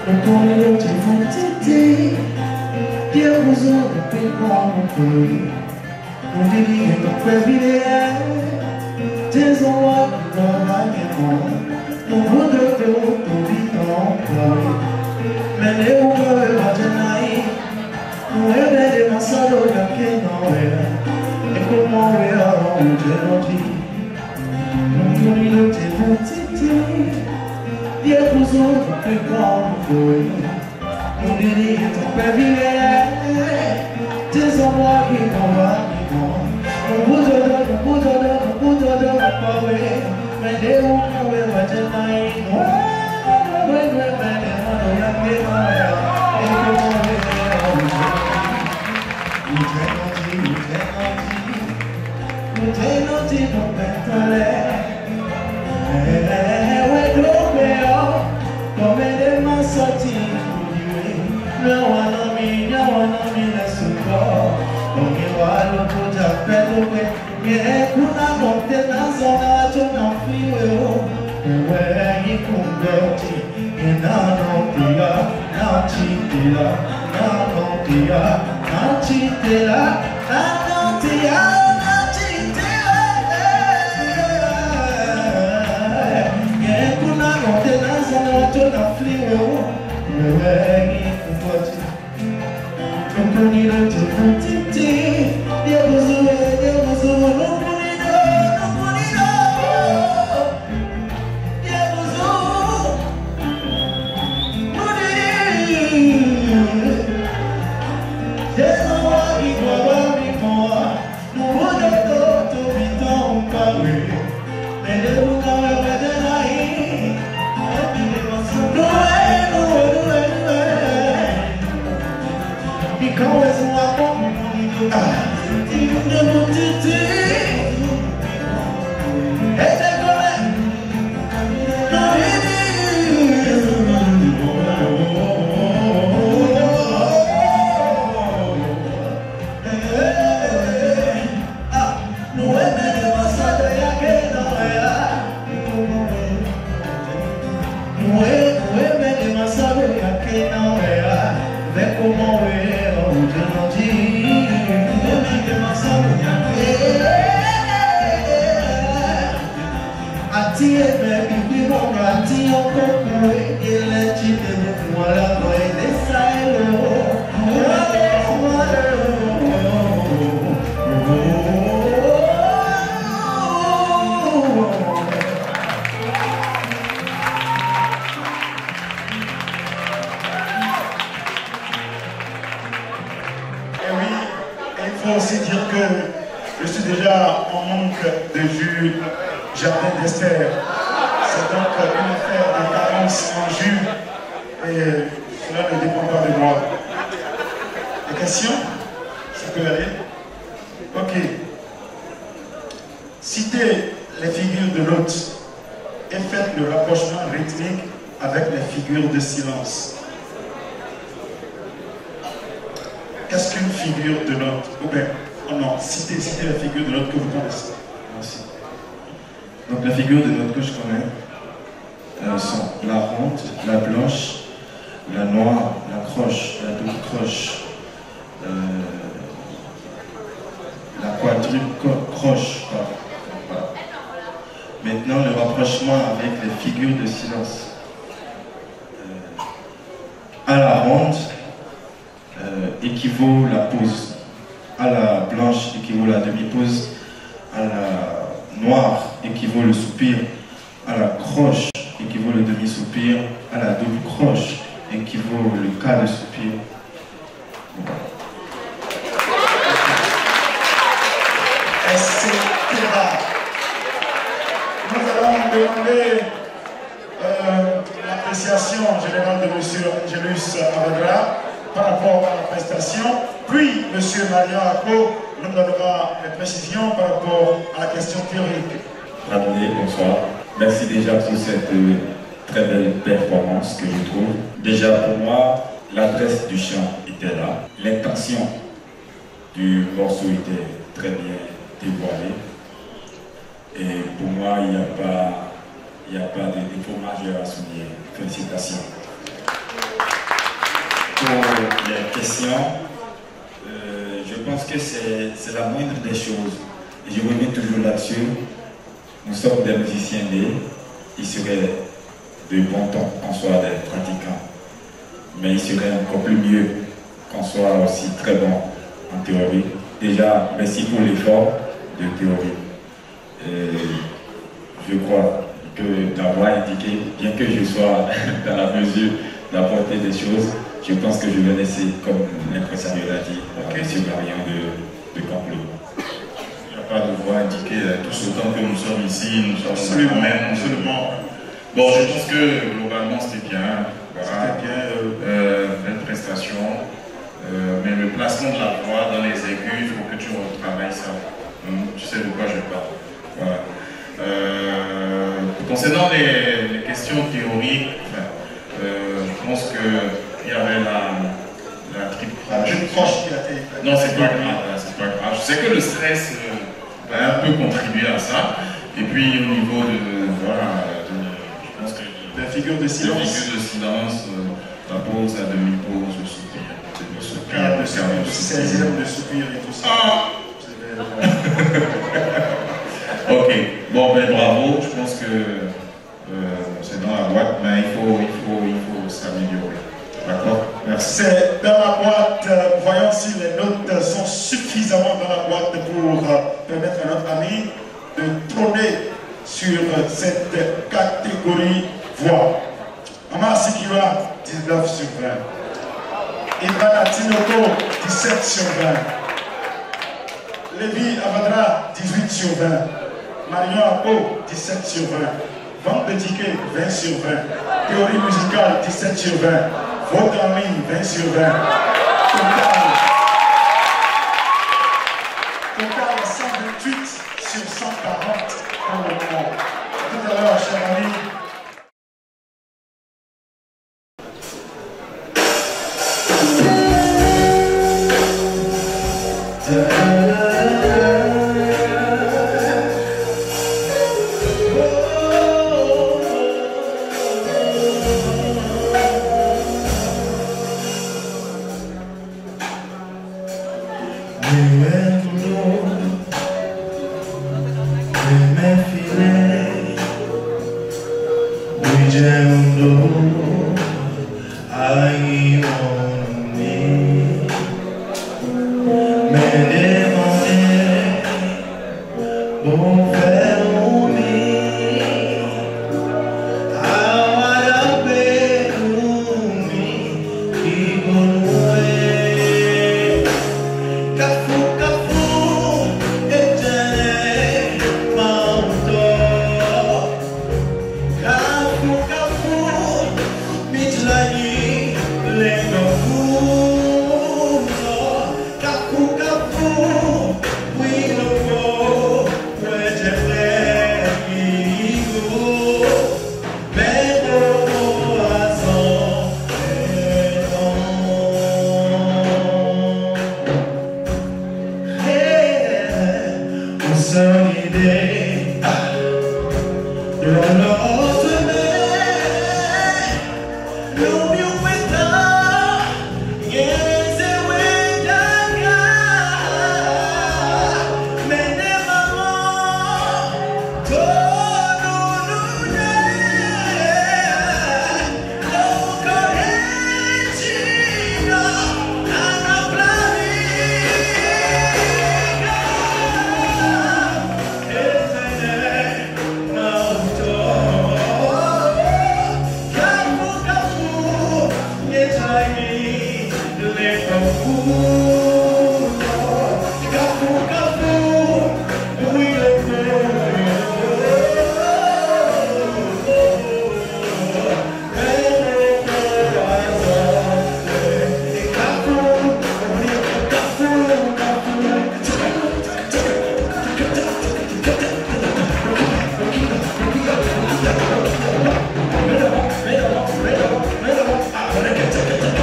Componendo de vontade, Dio uso per quanto non ti dico per vivere, there's no one like you. Non voudrais tutto vivere, me ne vuoi immaginare, non è bene ma solo che non è, e come ero un giorno componendo de vontade. Dio uso per quanto non ti dico per vivere, there's no one like you. Non voudrais pawe, me de ukawe wajanai, me mano yake maya, Utenoti no pentale, we do meo, come de masati, no one me suko, come walo kuja peluwe. Kuna monte na zona chona fiwe Uwe kumbeti Inano tia Na chitila Nano tia Na chitila Nano tia Na chitila Kuna monte na zona chona fiwe Uwe kumbeti Kumpuniro chukutiti Dia buzuwe aussi dire que je suis déjà en manque de jus Jardin d'Esther. C'est donc une affaire de carence en jus et cela ne dépend pas de moi. Des questions? Ça peut aller? Ok. Citez les figures de l'hôte et faites le rapprochement rythmique avec les figures de silence. Qu'est-ce qu'une figure de note? Ou bien, oh non, citez la figure de note que vous connaissez. Merci. Donc la figure de note que je connais sont la ronde, la blanche, la noire, la croche, la double croche, la quadruple croche. Voilà. Maintenant le rapprochement avec les figures de silence. À la ronde, équivaut la pause, à la blanche équivaut la demi-pause, à la noire équivaut le soupir, à la croche équivaut le demi-soupir, à la double croche équivaut le quart de soupir. Nous allons demander l'appréciation générale de M. Angelus Abadra par rapport à la prestation, puis M. Marian Ako nous donnera les précisions par rapport à la question théorique. Radoné, bonsoir. Merci déjà pour cette très belle performance que je trouve. Déjà pour moi, l'adresse du chant était là, l'intention du morceau était très bien dévoilée. Et pour moi, il n'y a pas de défaut majeur à souligner. Félicitations. pour les questions. Je pense que c'est la moindre des choses. Et je reviens toujours là-dessus. Nous sommes des musiciens nés. Il serait de bon temps qu'on soit des pratiquants. Mais il serait encore plus mieux qu'on soit aussi très bon en théorie. Déjà, merci pour l'effort de théorie. Je crois que d'avoir indiqué, bien que je sois dans la mesure d'apporter des choses, je pense que je vais laisser, comme l'impresario l'a dit, M. Marion de conclure. Il n'y a pas de voix indiquée, tout ce temps que nous sommes ici, nous sommes absolument. Bon, je pense que globalement c'était bien. Voilà. C'était bien, belle prestation. Mais le placement de la voix dans les aigus, il faut que tu retravailles ça. Tu sais de quoi je parle. Voilà. Concernant les questions théoriques, je pense qu'il y avait la triple croche qui a été. Non, c'est pas grave, c'est pas grave. Je sais que le stress va un peu contribuer à ça. Et puis au niveau de. Voilà, je pense que. La figure de silence. La figure de silence, la pause, la demi-pause, le soupir. Le 16e de soupir et tout ça. Ok, bon ben bravo, je pense que c'est dans la boîte, mais il faut s'améliorer. D'accord? Merci. C'est dans la boîte, voyons si les notes sont suffisamment dans la boîte pour permettre à notre ami de trôner sur cette catégorie voix. Amar Sikira, 19 sur 20. Ivana Tinoko, 17 sur 20. Lévi Avadra, 18 sur 20. Marion Apo, 17 sur 20. Vente de tickets, 20 sur 20. Théorie musicale, 17 sur 20. Vote en ligne, 20 sur 20. Total 128 sur 140 pour le moment. Tout à l'heure, chers amis.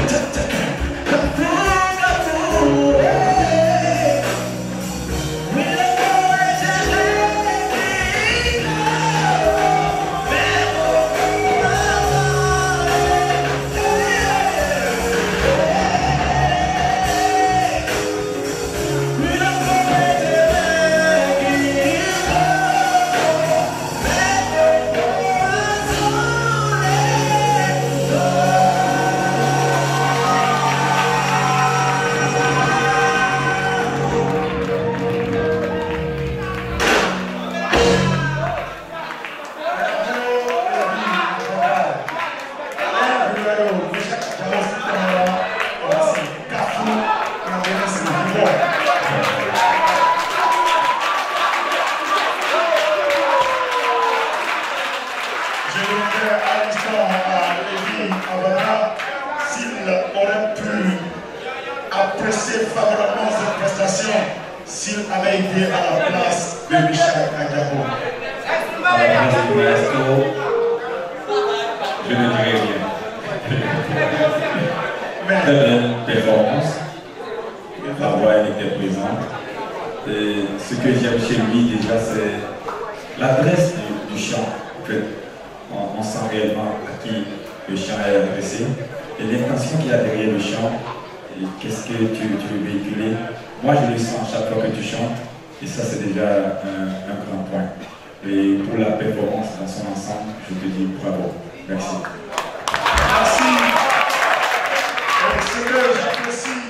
Get apprécié favorablement cette prestation s'il avait été à la place de Richard Kadiabo? À la place du maestro, je ne dirai rien. Très belle performance. La voix elle était présente. Et ce que j'aime chez lui déjà, c'est l'adresse du chant. En fait, on sent réellement à qui le chant est adressé et l'intention qu'il y a derrière le chant. Et qu'est-ce que tu veux véhiculer? Moi, je le sens chaque fois que tu chantes, et ça, c'est déjà un grand point. Et pour la performance dans son ensemble, je te dis bravo. Merci. Merci. Ce que j'apprécie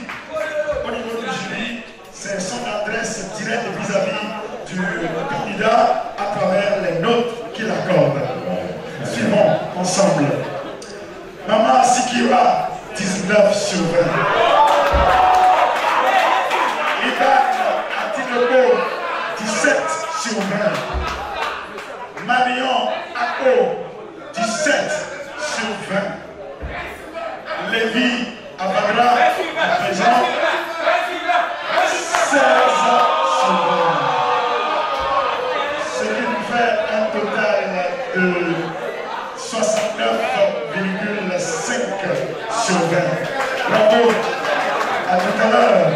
au niveau du jury, c'est son adresse directe vis-à-vis du candidat à travers les notes qu'il accorde. Suivons ensemble. Maman Sikira, 19 sur 20. Ivan Atinobo, 17 sur 20. Marion Ako, 17 sur 20. Lévi Abadra, à présent, 16 sur 20. Ce qui nous fait un total de 69,5 sur 20. Bravo, à tout à l'heure.